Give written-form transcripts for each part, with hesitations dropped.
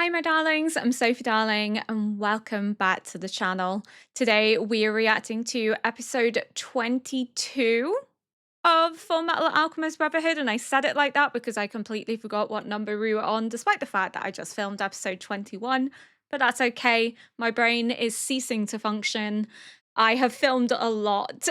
Hi, my darlings. I'm Sophie Darling, and welcome back to the channel. Today, we are reacting to episode 22 of Fullmetal Alchemist Brotherhood, and I said it like that because I completely forgot what number we were on, despite the fact that I just filmed episode 21. But that's okay. My brain is ceasing to function. I have filmed a lot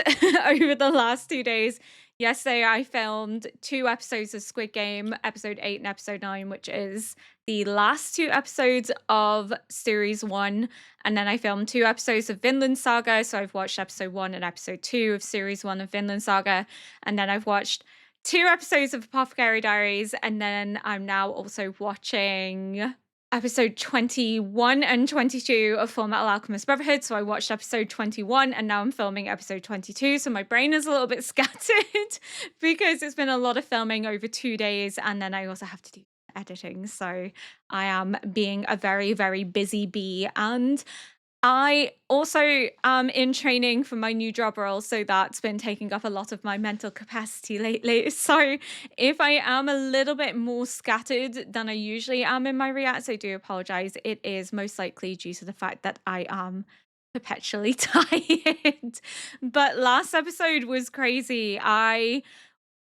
over the last 2 days. Yesterday, I filmed 2 episodes of Squid Game, episode 8 and episode 9, which is the last 2 episodes of series 1. And then I filmed 2 episodes of Vinland Saga. So I've watched episode 1 and episode 2 of series 1 of Vinland Saga. And then I've watched 2 episodes of Apothecary Diaries. And then I'm now also watching episode 21 and 22 of Fullmetal Alchemist Brotherhood. So I watched episode 21 and now I'm filming episode 22. So my brain is a little bit scattered because it's been a lot of filming over 2 days. And then I also have to do editing. So I am being a very, very busy bee. And I also am in training for my new job role, so that's been taking up a lot of my mental capacity lately. So if I am a little bit more scattered than I usually am in my reacts, I do apologize. It is most likely due to the fact that I am perpetually tired. But last episode was crazy. I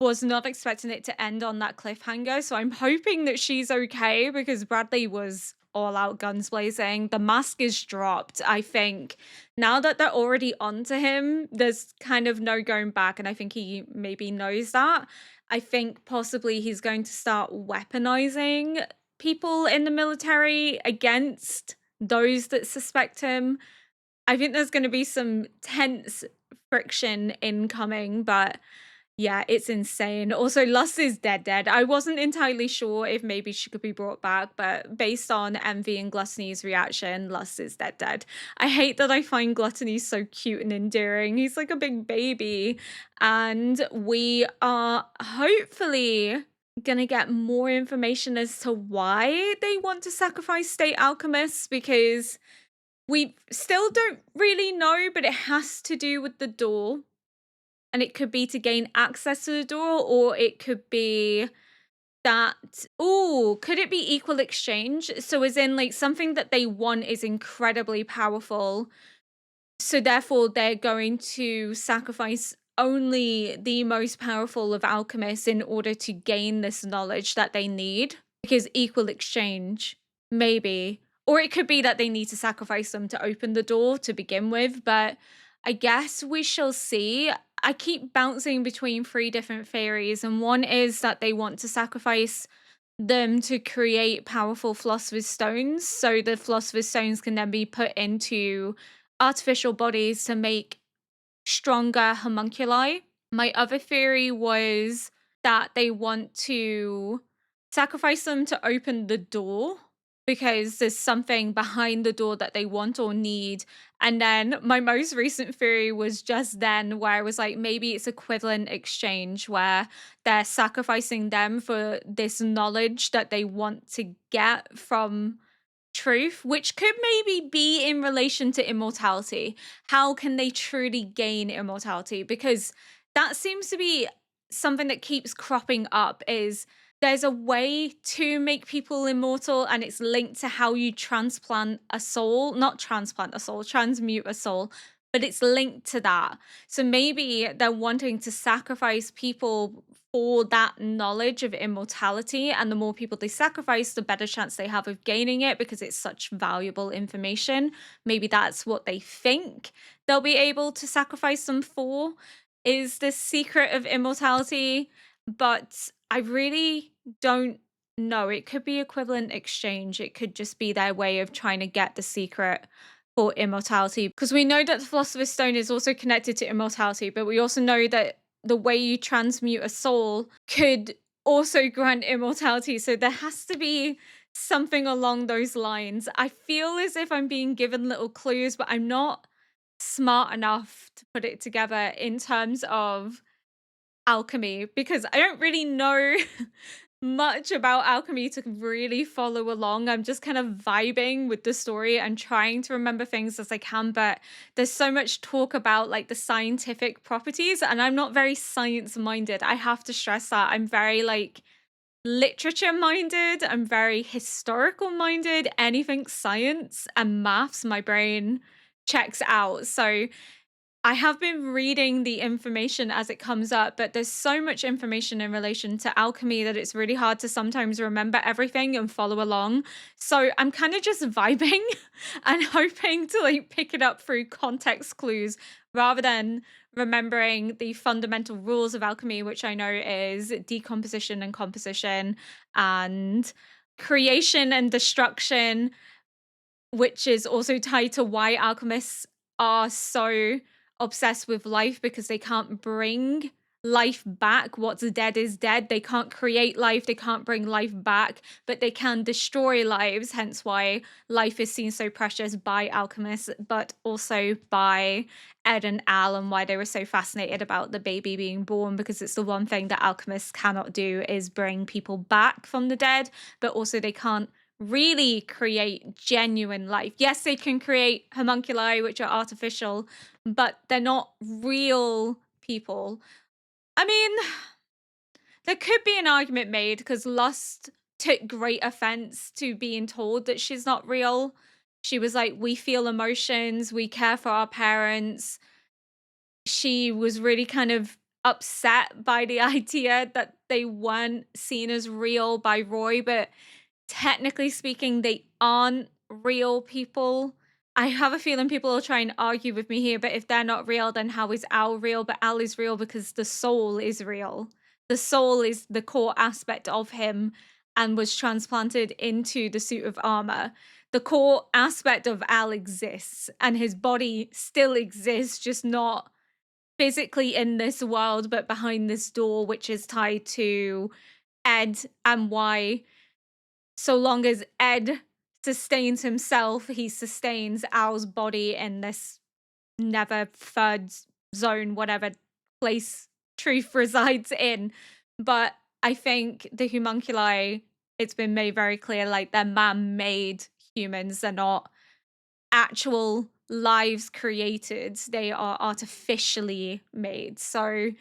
was not expecting it to end on that cliffhanger, so I'm hoping that she's okay because Bradley was all out guns blazing. The mask is dropped. I think now that they're already onto him, there's kind of no going back, and I think he maybe knows that. I think possibly he's going to start weaponizing people in the military against those that suspect him. I think there's going to be some tense friction incoming, but yeah, it's insane. Also, Lust is dead. I wasn't entirely sure if maybe she could be brought back, but based on Envy and Gluttony's reaction, Lust is dead. I hate that I find Gluttony so cute and endearing. He's like a big baby. And we are hopefully gonna get more information as to why they want to sacrifice state alchemists, because we still don't really know, but it has to do with the door. And it could be to gain access to the door, or it could be that, oh, could it be equal exchange? So as in like something that they want is incredibly powerful. So therefore they're going to sacrifice only the most powerful of alchemists in order to gain this knowledge that they need. Because equal exchange, maybe. Or it could be that they need to sacrifice them to open the door to begin with, but I guess we shall see. I keep bouncing between 3 different theories, and one is that they want to sacrifice them to create powerful Philosopher's Stones, so the Philosopher's Stones can then be put into artificial bodies to make stronger homunculi. My other theory was that they want to sacrifice them to open the door because there's something behind the door that they want or need. And then my most recent theory was just then where I was like, maybe it's equivalent exchange where they're sacrificing them for this knowledge that they want to get from truth, which could maybe be in relation to immortality. How can they truly gain immortality? Because that seems to be something that keeps cropping up, is there's a way to make people immortal, and it's linked to how you transmute a soul, but it's linked to that. So maybe they're wanting to sacrifice people for that knowledge of immortality, and the more people they sacrifice, the better chance they have of gaining it because it's such valuable information. Maybe that's what they think they'll be able to sacrifice them for, is this secret of immortality. But I really don't know. It could be equivalent exchange. It could just be their way of trying to get the secret for immortality, because we know that the Philosopher's Stone is also connected to immortality, but we also know that the way you transmute a soul could also grant immortality. So there has to be something along those lines. I feel as if I'm being given little clues, but I'm not smart enough to put it together in terms of alchemy, because I don't really know much about alchemy to really follow along. I'm just kind of vibing with the story and trying to remember things as I can, but there's so much talk about like the scientific properties, and I'm not very science minded. I have to stress that. I'm very like literature minded. I'm very historical minded. Anything science and maths, my brain checks out. So I have been reading the information as it comes up, but there's so much information in relation to alchemy that it's really hard to sometimes remember everything and follow along. So I'm kind of just vibing and hoping to like pick it up through context clues rather than remembering the fundamental rules of alchemy, which I know is decomposition and composition and creation and destruction, which is also tied to why alchemists are so obsessed with life because they can't bring life back. What's dead is dead. They can't create life, they can't bring life back, but they can destroy lives. Hence why life is seen so precious by alchemists, but also by Ed and Al, and why they were so fascinated about the baby being born, because it's the one thing that alchemists cannot do is bring people back from the dead, but also they can't really create genuine life. Yes, they can create homunculi, which are artificial, but they're not real people. I mean, there could be an argument made because Lust took great offense to being told that she's not real. She was like, we feel emotions, we care for our parents. She was really kind of upset by the idea that they weren't seen as real by Roy, but technically speaking, they aren't real people. I have a feeling people will try and argue with me here, but if they're not real, then how is Al real? But Al is real because the soul is real. The soul is the core aspect of him and was transplanted into the suit of armor. The core aspect of Al exists and his body still exists, just not physically in this world, but behind this door, which is tied to Ed, and why so long as Ed sustains himself, he sustains Al's body in this never third zone, whatever place truth resides in. But I think the homunculi, it's been made very clear, like they're man-made humans. They're not actual lives created. They are artificially made. So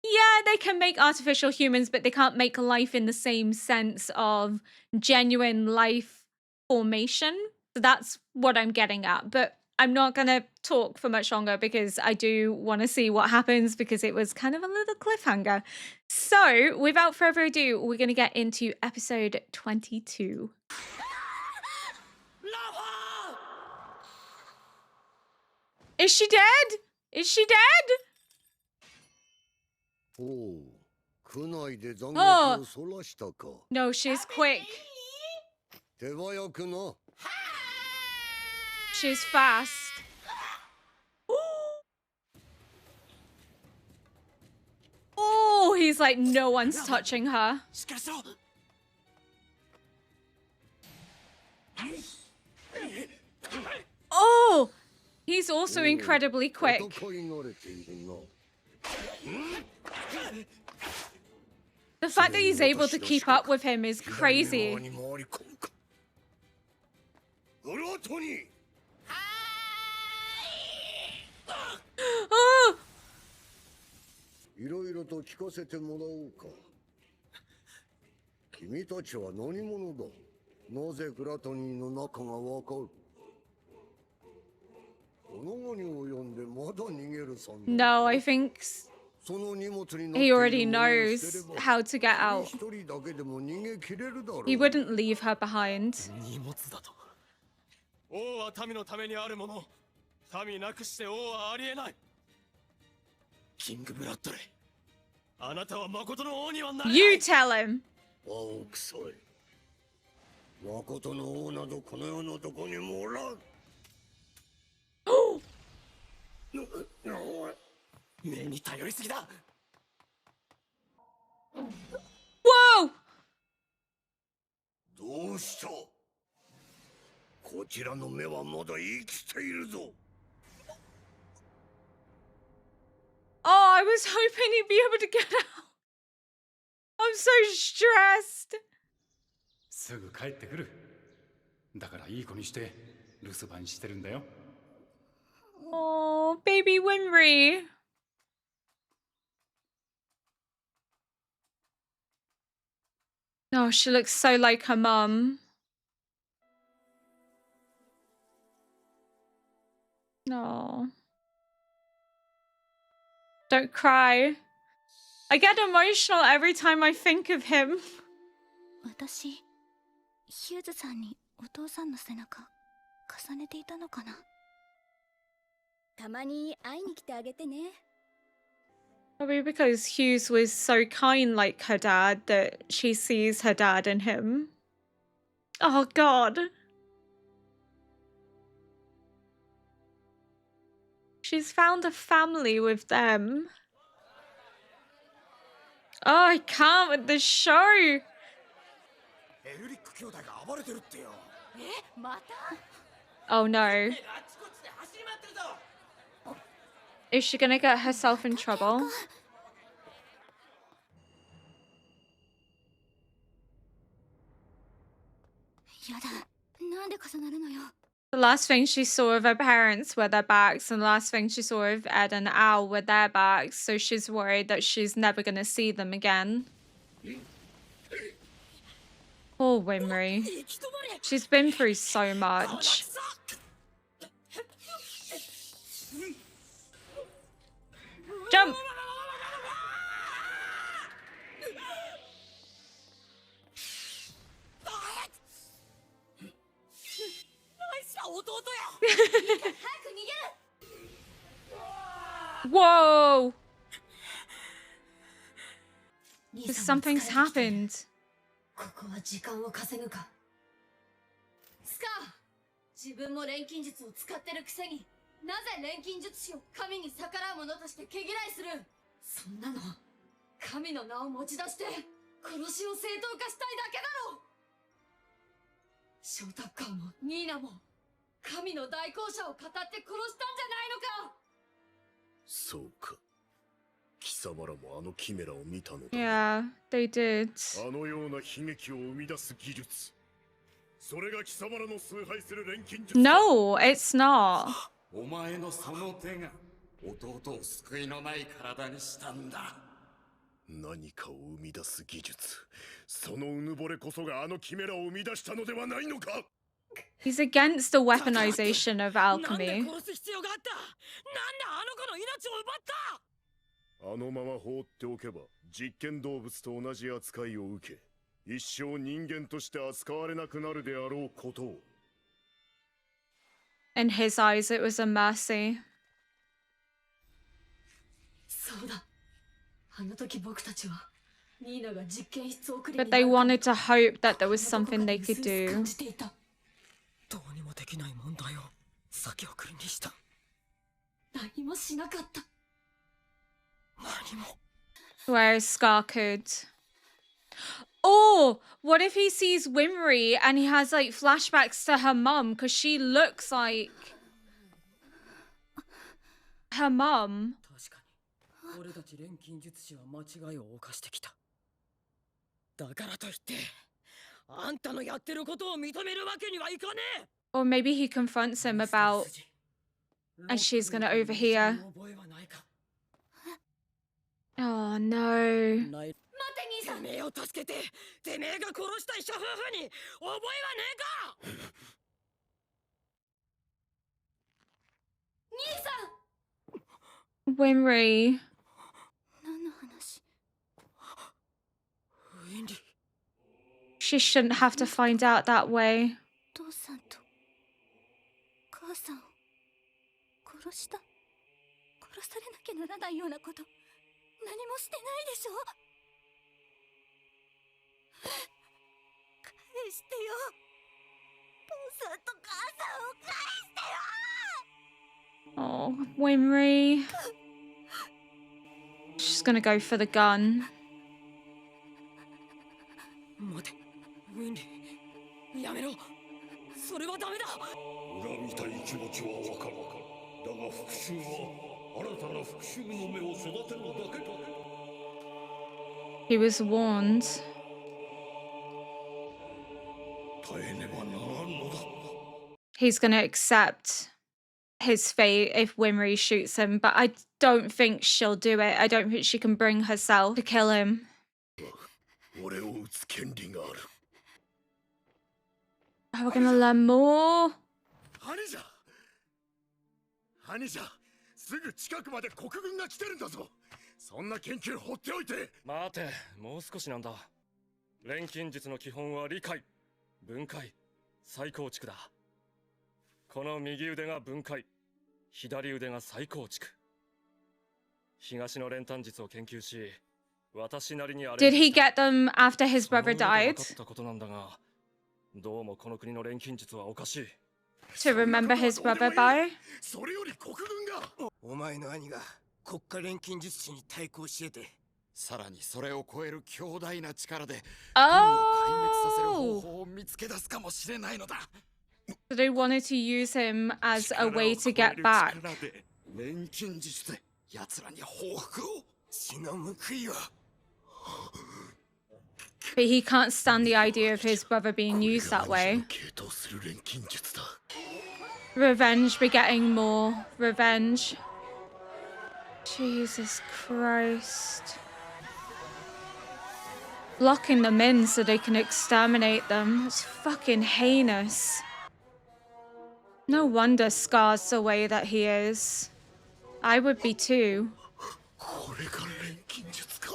yeah, they can make artificial humans, but they can't make life in the same sense of genuine life formation. So that's what I'm getting at. But I'm not going to talk for much longer because I do want to see what happens, because it was kind of a little cliffhanger. So without further ado, we're going to get into episode 22. Is she dead? Is she dead? Oh, no, she's quick. She's fast. Oh, he's like, no one's touching her. Oh, he's also incredibly quick. The fact that he's able to keep up with him is crazy. Oh! No, I think he already knows how to get out. He wouldn't leave her behind. You tell him. Oh! Whoa! Oh, I was hoping he'd be able to get out. I'm so stressed. すぐ帰ってくる。だからいい子にして留守番してるんだよ。Oh, baby WINRY. Oh, she looks so like her mum. No. Don't cry. I get emotional every time I think of him. 私、ヒューズさんにお父さんの背中重ねていたのかな。たまに会いに来てあげてね。 Probably because Hughes was so kind like her dad that she sees her dad in him. Oh, God. She's found a family with them. Oh, I can't with this show. Oh, no. Is she gonna get herself in trouble? The last thing she saw of her parents were their backs, and the last thing she saw of Ed and Al were their backs, so she's worried that she's never gonna see them again. Poor Winry. She's been through so much. Jump! Whoa! Something's happened. ここは時間を稼ぐか。スカー、自分も錬金術を使ってるくせに、なぜ錬金術師を神に逆らう者として毛嫌いする。そんなの神の名を持ち出して殺しを正当化したいだけだろう。ショータッカーもニーナも神の代行者を語って殺したんじゃないのか。そうか。貴様らもあのキメラを見たのだ。Yeah, they did. あのような悲劇を生み出す技術。それが貴様らの崇拝する錬金術。No, it's not. お前のその手が弟を救いのない体にしたんだ。何かを生み出す技術。そのうぬぼれこそがあのキメラを生み出したのではないのか。 He's against the weaponization of なんで alchemy. 殺す必要があった。なんであの子の命を奪った。あのまま放っておけば実験動物と同じ扱いを受け、一生人間として扱われなくなるであろうことを。In his eyes, it was a mercy. そうだ。あの時僕たちはニーナが実験室送りに But they wanted to hope that there was something they could do. どうにもできない問題を先送りにした。何もしなかった。何も。 Whereas Scar could. Or what if he sees Winry and he has like flashbacks to her mum because she looks like her mum. 確かに俺たち錬金術師は間違いを犯してきた。だからといってあんたのやってることを認めるわけにはいかねえ。 Or maybe he confronts him about, and she's gonna overhear. Oh no. 待て兄さん。てめえを助けて、てめえが殺した医者夫婦に覚えはねえか。兄さん。 Winry. 何の話。ウィンリー。 She shouldn't have to find out that way. 父さんと母さんを殺した。殺されなきゃならないようなこと何もしてないでしょ。返してよ。父さんと母さんを返してよ。 Oh, Winry. She's gonna go for the gun. 待て、ウィンリー。やめろ。それはダメだ。恨みたい気持ちはわかる。だが復讐は新たな復讐の芽を育てるだけだ。 He was warned. 耐えねばならんのだ。 He's gonna accept his fate if Winry shoots him, but I don't think she'll do it. I don't think she can bring herself to kill him. 俺を撃つ権利がある。 Oh, we're gonna learn more. ハニジャ、ハニジャ、すぐ近くまで国軍が来てるんだぞ。そんな研究放っておいて。待て、もう少しなんだ。錬金術の基本は理解、分解、再構築だ。この右腕が分解、左腕が再構築。東の練炭術を研究し、私なりにあれ Did he get them after his brother その上で died 分かったことなんだが、どうもこの国の錬金術はおかしい。 to remember his brother by? それより国軍が。お前の兄が国家錬金術師に対抗してて、さらにそれを超える強大な力で軍を壊滅させる方 Oh, 法を見つけ出すかもしれないのだ。 so they wanted to use him as a way to 力を超え get る back. 力で錬金術で奴らに報復を。血の報いは But he can't stand the idea of his brother being used that way. 傾倒する錬金術だ。 Revenge begetting more revenge. Jesus Christ. Locking them in so they can exterminate them. It's fucking heinous. No wonder Scar's the way that he is. I would be too. これが錬金術か。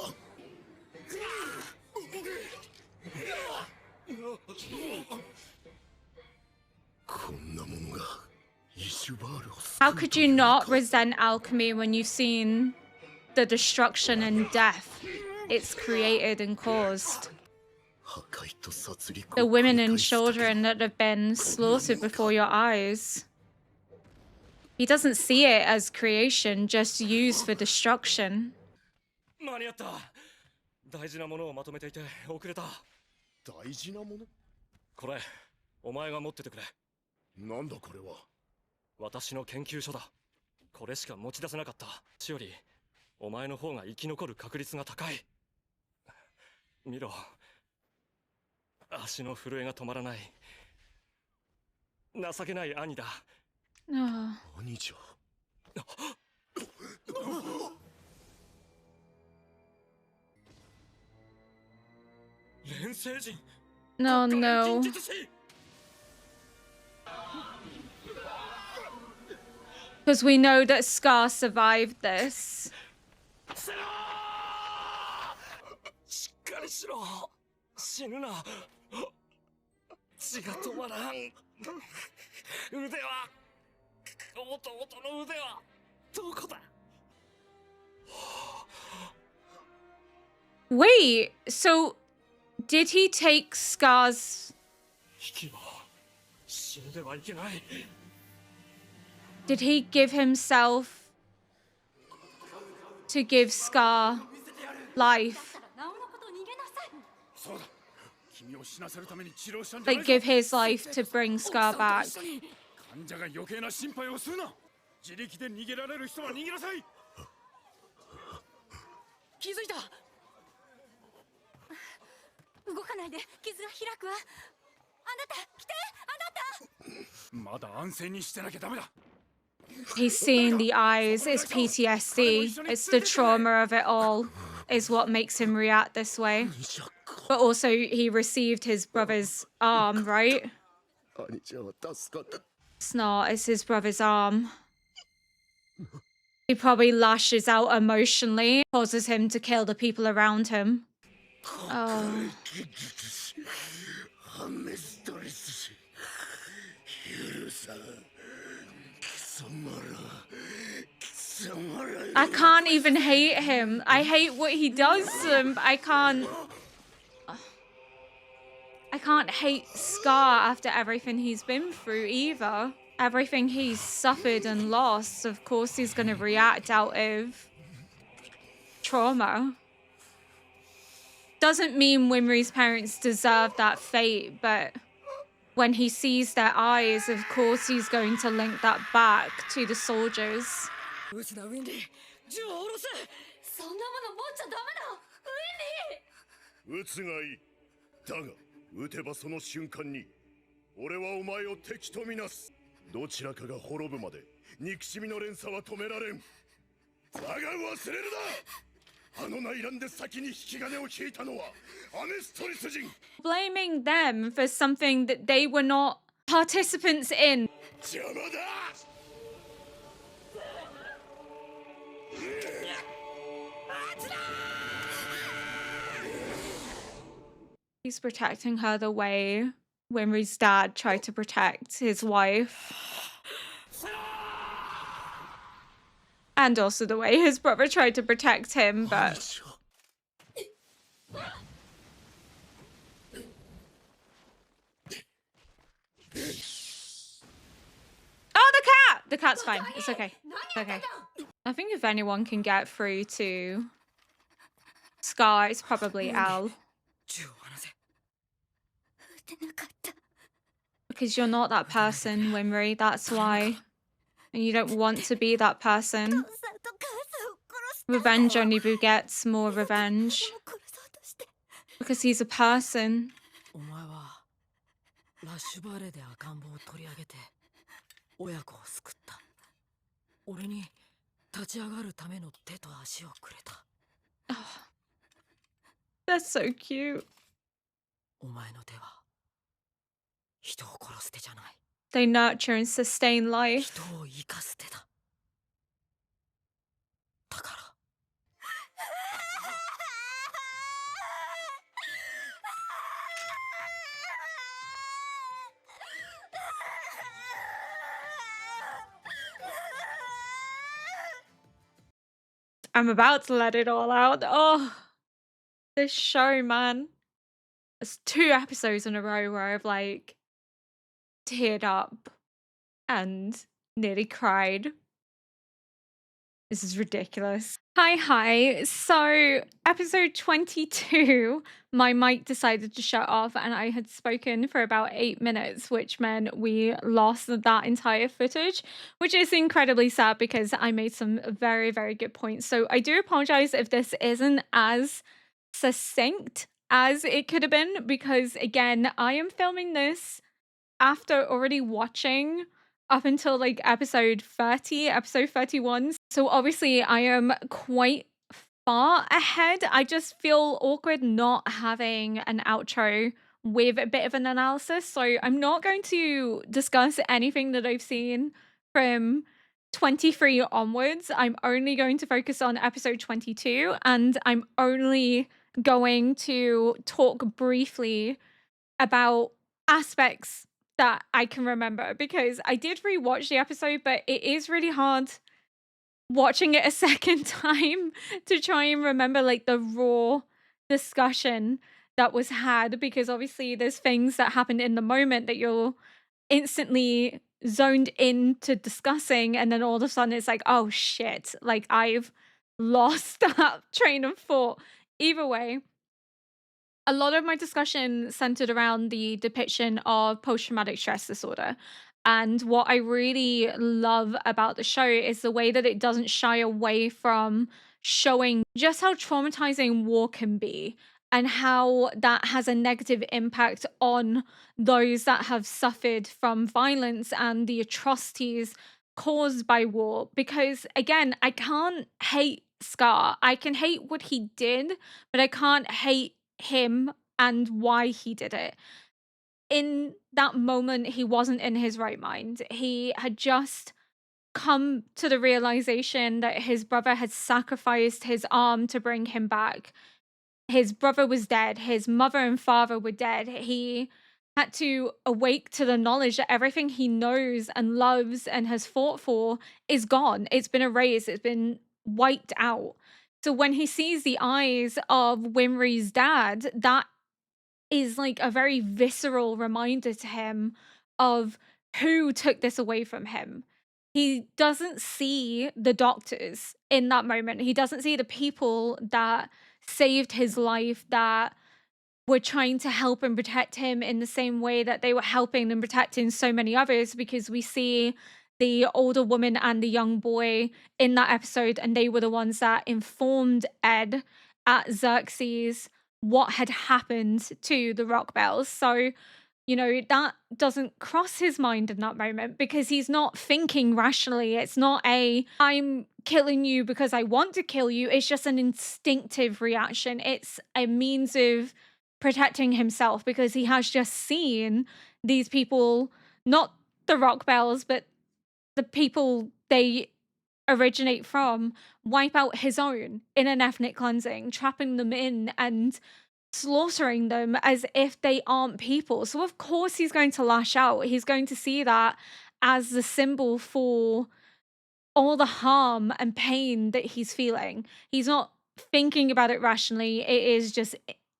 こんなものがイシュバールを。 How could you not resent alchemy when you've seen the destruction and death it's created and caused? 破壊と殺戮を The 繰 women り and 返すだけ。 children that have been slaughtered before your eyes. He doesn't see it as creation, just used for destruction. 間に合った。大事なものをまとめていて遅れた。大事なもの。これ、お前が持っててくれ。なんだこれは。私の研究所だ。これしか持ち出せなかった。ちより、お前の方が生き残る確率が高い。見ろ。足の震えが止まらない。情けない兄だ。 Oh, 兄じゃ。 錬星人。 no, 錬 no. 金術師。 Because we know that Scar survived this. しっかりしろ。死ぬな。血が止まらん。腕は。弟の腕は。どこだ。 Wait, so did he take Scar's... 引きは。死んではいけない。 Did he give himself to give Scar life? なおのこと逃げなさい。そうだ。君を死なせるために治療したんじゃな Like いぞ。 give his life to bring Scar back? 患者が余計な心配をするな。自力で逃げられる人は逃げなさい。気づいた。動かないで、傷が開くわ。あなた、来て、あなた。まだ安静にしてなきゃダメだ。 He's seeing the eyes, it's PTSD, it's the trauma of it all, is what makes him react this way. But also, he received his brother's arm, right? 兄ちゃんは助かった。 It's not, it's his brother's arm. He probably lashes out emotionally, causes him to kill the people around him. Oh. ハメストレスし。許さん。貴様ら。貴様ら。 I can't even hate him. I hate what he does to them, but I can't hate Scar after everything he's been through either. Everything he's suffered and lost, of course he's going to react out of trauma. Doesn't mean Winry's parents deserve that fate, but when he sees their eyes, of course he's going to link that back to the soldiers. 撃つなウィンリー、銃を下ろせ。そんなもの持っちゃダメだ。ウィンリー。撃つがいい。だが、撃てばその瞬間に、俺はお前を敵とみなす。どちらかが滅ぶまで、憎しみの連鎖は止められん。だが忘れるな。Blaming them for something that they were not participants in. He's protecting her the way Winry's dad tried to protect his wife. And also the way his brother tried to protect him, but... Oh, the cat! The cat's fine. It's okay. It's okay. I think if anyone can get through to Scar, it's probably Al. Because you're not that person, Winry. That's why. And you don't want to be that person. Revenge only begets more revenge. Because he's a person. お前はラッシュバレーで赤ん坊を取り上げて親子を救った。俺に立ち上がるための手と足をくれた。That's so cute. お前の手は人を殺す手じゃない。 They nurture and sustain life. 人を生かす手だ。だから。I'm about to let it all out. Oh, this show, man. It's 2 episodes in a row where I've like teared up and nearly cried. This is ridiculous. Hi. So, episode 22, my mic decided to shut off and I had spoken for about 8 minutes, which meant we lost that entire footage, which is incredibly sad because I made some very, very good points. So, I do apologize if this isn't as succinct as it could have been because, again, I am filming this after already watching up until like episode 30, episode 31. So obviously I am quite far ahead. I just feel awkward not having an outro with a bit of an analysis. So I'm not going to discuss anything that I've seen from 23 onwards. I'm only going to focus on episode 22 and I'm only going to talk briefly about aspects that I can remember because I did rewatch the episode, but it is really hard watching it a second time to try and remember like the raw discussion that was had because obviously there's things that happened in the moment that you're instantly zoned into discussing and then all of a sudden it's like, oh shit, like I've lost that train of thought. Either way, a lot of my discussion centered around the depiction of post-traumatic stress disorder. And what I really love about the show is the way that it doesn't shy away from showing just how traumatizing war can be and how that has a negative impact on those that have suffered from violence and the atrocities caused by war. Because again, I can't hate Scar. I can hate what he did, but I can't hate him and why he did it. In that moment, he wasn't in his right mind. He had just come to the realization that his brother had sacrificed his arm to bring him back. His brother was dead. His mother and father were dead. He had to awake to the knowledge that everything he knows and loves and has fought for is gone. It's been erased. It's been wiped out. So when he sees the eyes of Winry's dad, that is like a very visceral reminder to him of who took this away from him. He doesn't see the doctors in that moment. He doesn't see the people that saved his life, that were trying to help and protect him in the same way that they were helping and protecting so many others, because we see the older woman and the young boy in that episode, and they were the ones that informed Ed at Xerxes what had happened to the Rock Bells. So you know, that doesn't cross his mind in that moment because he's not thinking rationally. It's not a, I'm killing you because I want to kill you. It's just an instinctive reaction. It's a means of protecting himself because he has just seen these people, not the Rock Bells, but the people they originate from, wipe out his own in an ethnic cleansing, trapping them in and slaughtering them as if they aren't people. So of course he's going to lash out. He's going to see that as the symbol for all the harm and pain that he's feeling. He's not thinking about it rationally. It is just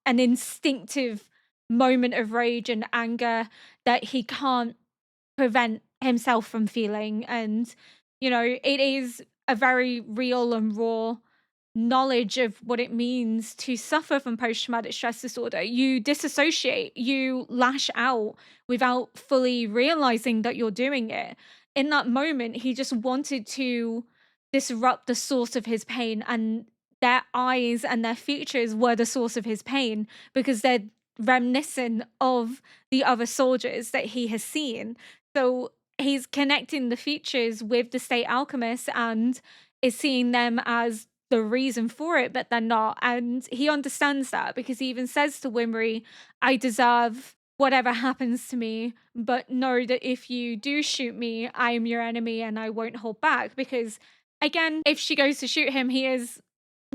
an instinctive moment of rage and anger that he can't prevent himself from feeling. And, you know, it is a very real and raw knowledge of what it means to suffer from post-traumatic stress disorder. You disassociate, you lash out without fully realizing that you're doing it. In that moment, he just wanted to disrupt the source of his pain, and their eyes and their features were the source of his pain because they're reminiscent of the other soldiers that he has seen. So he's connecting the features with the state alchemists and is seeing them as the reason for it, but they're not. And he understands that because he even says to WINRY, I deserve whatever happens to me, but know that if you do shoot me, I am your enemy and I won't hold back. Because again, if she goes to shoot him, he is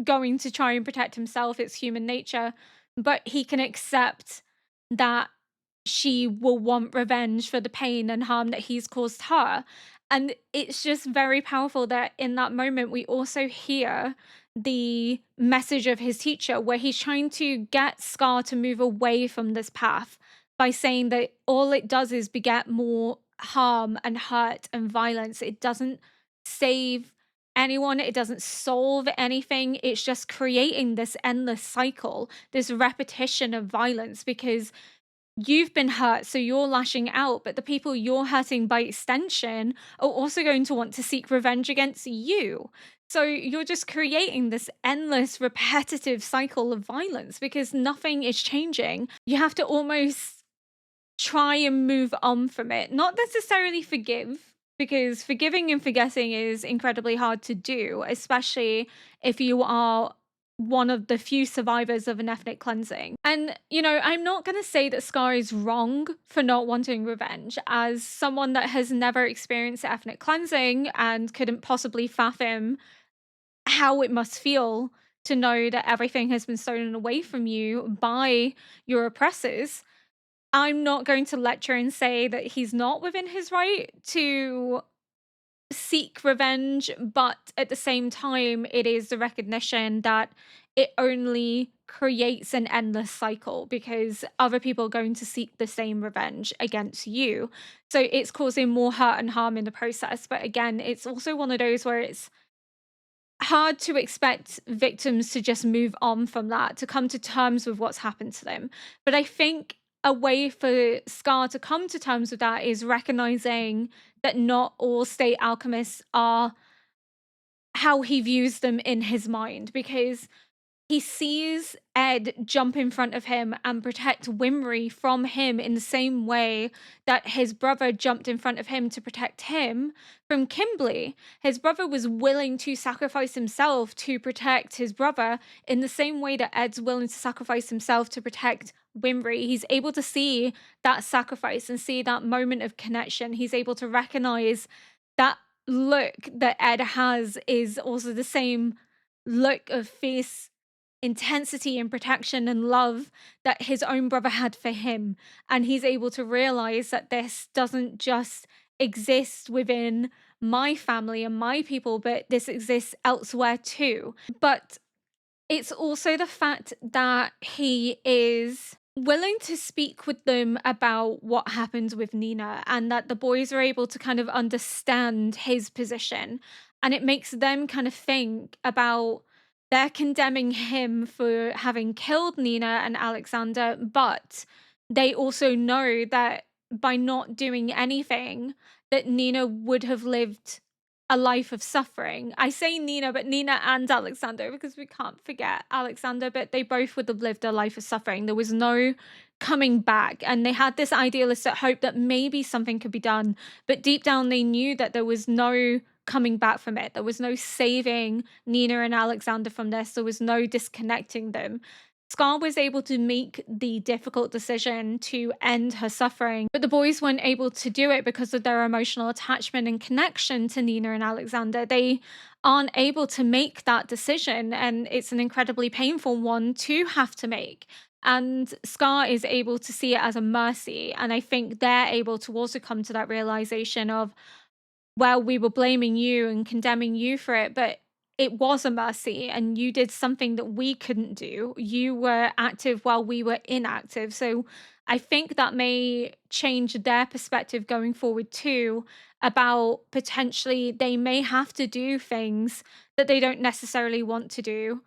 going to try and protect himself. It's human nature, but he can accept that she will want revenge for the pain and harm that he's caused her. And it's just very powerful that in that moment, we also hear the message of his teacher where he's trying to get Scar to move away from this path by saying that all it does is beget more harm and hurt and violence. It doesn't save anyone, it doesn't solve anything. It's just creating this endless cycle, this repetition of violence because you've been hurt, so you're lashing out, but the people you're hurting by extension are also going to want to seek revenge against you. So you're just creating this endless, repetitive cycle of violence because nothing is changing. You have to almost try and move on from it, not necessarily forgive, because forgiving and forgetting is incredibly hard to do, especially if you are one of the few survivors of an ethnic cleansing. And, you know, I'm not going to say that Scar is wrong for not wanting revenge. As someone that has never experienced ethnic cleansing and couldn't possibly fathom how it must feel to know that everything has been stolen away from you by your oppressors, I'm not going to lecture and say that he's not within his right to seek revenge, but at the same time, it is the recognition that it only creates an endless cycle because other people are going to seek the same revenge against you. So it's causing more hurt and harm in the process. But again, it's also one of those where it's hard to expect victims to just move on from that, to come to terms with what's happened to them. But I think a way for Scar to come to terms with that is recognizing that not all state alchemists are how he views them in his mind, because he sees Ed jump in front of him and protect WINRY from him in the same way that his brother jumped in front of him to protect him from Kimberly. His brother was willing to sacrifice himself to protect his brother in the same way that Ed's willing to sacrifice himself to protect WINRY. He's able to see that sacrifice and see that moment of connection. He's able to recognize that look that Ed has is also the same look of fierce intensity and protection and love that his own brother had for him. And he's able to realize that this doesn't just exist within my family and my people, but this exists elsewhere too. But it's also the fact that he is willing to speak with them about what happened with Nina and that the boys are able to kind of understand his position. And it makes them kind of think about, they're condemning him for having killed Nina and Alexander, but they also know that by not doing anything, that Nina would have lived a life of suffering. I say Nina, but Nina and Alexander, because we can't forget Alexander, but they both would have lived a life of suffering. There was no coming back, and they had this idealistic hope that maybe something could be done, but deep down they knew that there was no coming back from it. There was no saving Nina and Alexander from this. There was no disconnecting them. Scar was able to make the difficult decision to end her suffering, but the boys weren't able to do it because of their emotional attachment and connection to Nina and Alexander. They aren't able to make that decision, and it's an incredibly painful one to have to make. And Scar is able to see it as a mercy, and I think they're able to also come to that realization of, well, we were blaming you and condemning you for it, but it was a mercy and you did something that we couldn't do. You were active while we were inactive. So I think that may change their perspective going forward too, about potentially they may have to do things that they don't necessarily want to do,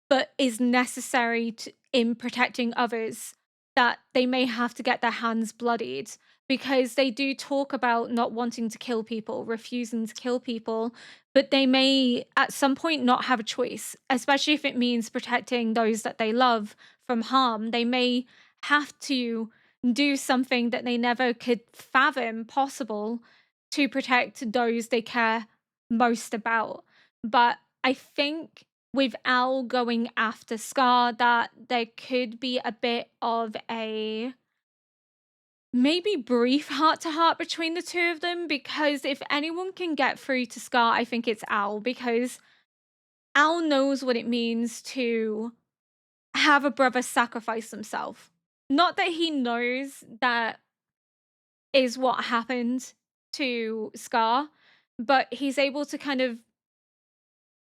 but is necessary in protecting others, that they may have to get their hands bloodied, because they do talk about not wanting to kill people, refusing to kill people, but they may at some point not have a choice, especially if it means protecting those that they love from harm. They may have to do something that they never could fathom possible to protect those they care most about. But I think with Al going after Scar, that there could be a bit of a maybe brief heart to heart between the two of them, because if anyone can get through to Scar, I think it's Al, because Al knows what it means to have a brother sacrifice himself. Not that he knows that is what happened to Scar, but he's able to kind of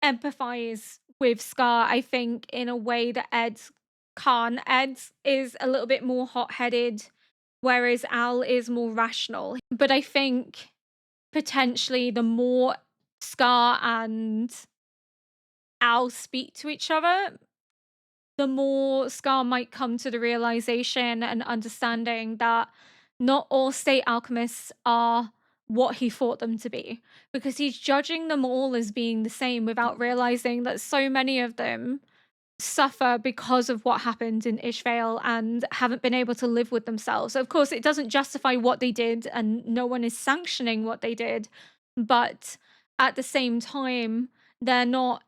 empathize with Scar, I think, in a way that Ed can't. Ed is a little bit more hot-headed, whereas Al is more rational. But I think potentially the more Scar and Al speak to each other, the more Scar might come to the realization and understanding that not all state alchemists are what he thought them to be, because he's judging them all as being the same without realizing that so many of them suffer because of what happened in Ishvale and haven't been able to live with themselves. Of course, it doesn't justify what they did, and no one is sanctioning what they did, but at the same time, they're not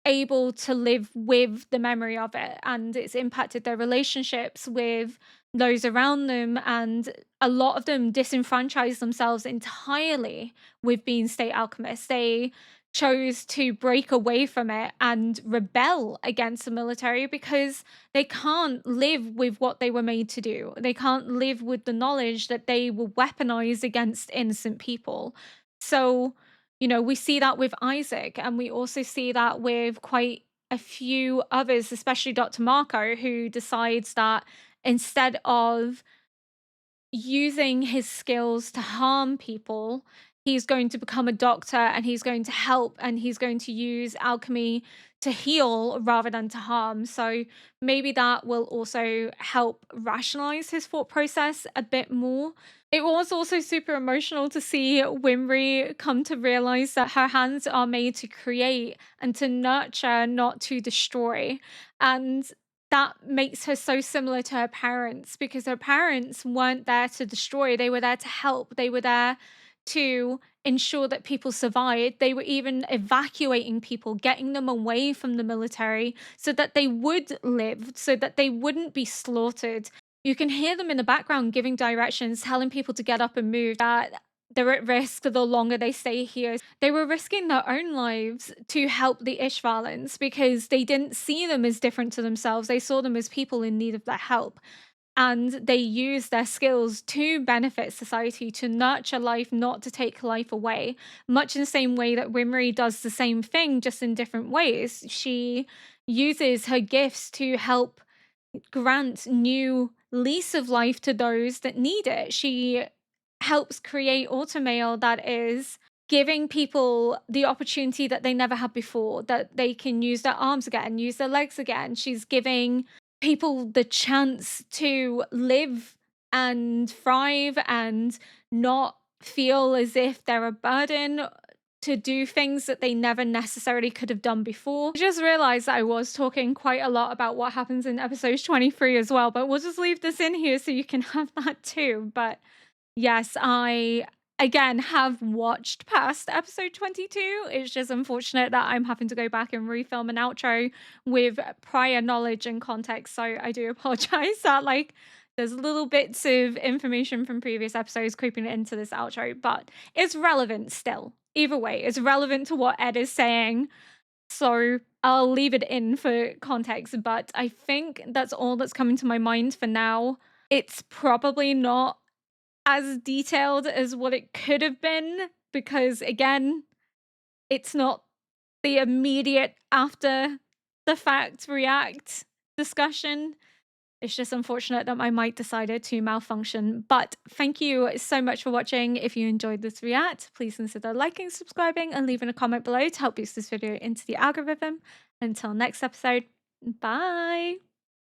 able to live with the memory of it, and it's impacted their relationships with those around them, and a lot of them disenfranchise themselves entirely with being state alchemists. They chose to break away from it and rebel against the military because they can't live with what they were made to do. They can't live with the knowledge that they were weaponized against innocent people. So, we see that with Isaac, and we also see that with quite a few others, especially Dr. Marco, who decides that instead of using his skills to harm people, he's going to become a doctor and he's going to help, and he's going to use alchemy to heal rather than to harm. So maybe that will also help rationalize his thought process a bit more. It was also super emotional to see WINRY come to realize that her hands are made to create and to nurture, not to destroy. And that makes her so similar to her parents, because her parents weren't there to destroy, they were there to help. They were there to ensure that people survived. They were even evacuating people, getting them away from the military so that they would live, so that they wouldn't be slaughtered. You can hear them in the background giving directions, telling people to get up and move, that they're at risk the longer they stay here. They were risking their own lives to help the Ishvalans because they didn't see them as different to themselves. They saw them as people in need of their help. And they used their skills to benefit society, to nurture life, not to take life away. Much in the same way that WINRY does the same thing, just in different ways. She uses her gifts to help grant new lease of life to those that need it. She helps create automail that is giving people the opportunity that they never had before, that they can use their arms again, use their legs again. She's giving people the chance to live and thrive and not feel as if they're a burden to do things that they never necessarily could have done before. I just realized that I was talking quite a lot about what happens in episode 23 as well, but we'll just leave this in here so you can have that too. But yes, I again have watched past episode 22. It's just unfortunate that I'm having to go back and refilm an outro with prior knowledge and context. So I do apologize that like there's little bits of information from previous episodes creeping into this outro, but it's relevant still. Either way, it's relevant to what Ed is saying. So I'll leave it in for context, but I think that's all that's coming to my mind for now. It's probably not as detailed as what it could have been because, again, it's not the immediate after the fact react discussion. It's just unfortunate that my mic decided to malfunction. But thank you so much for watching. If you enjoyed this react, please consider liking, subscribing, and leaving a comment below to help boost this video into the algorithm. Until next episode, bye!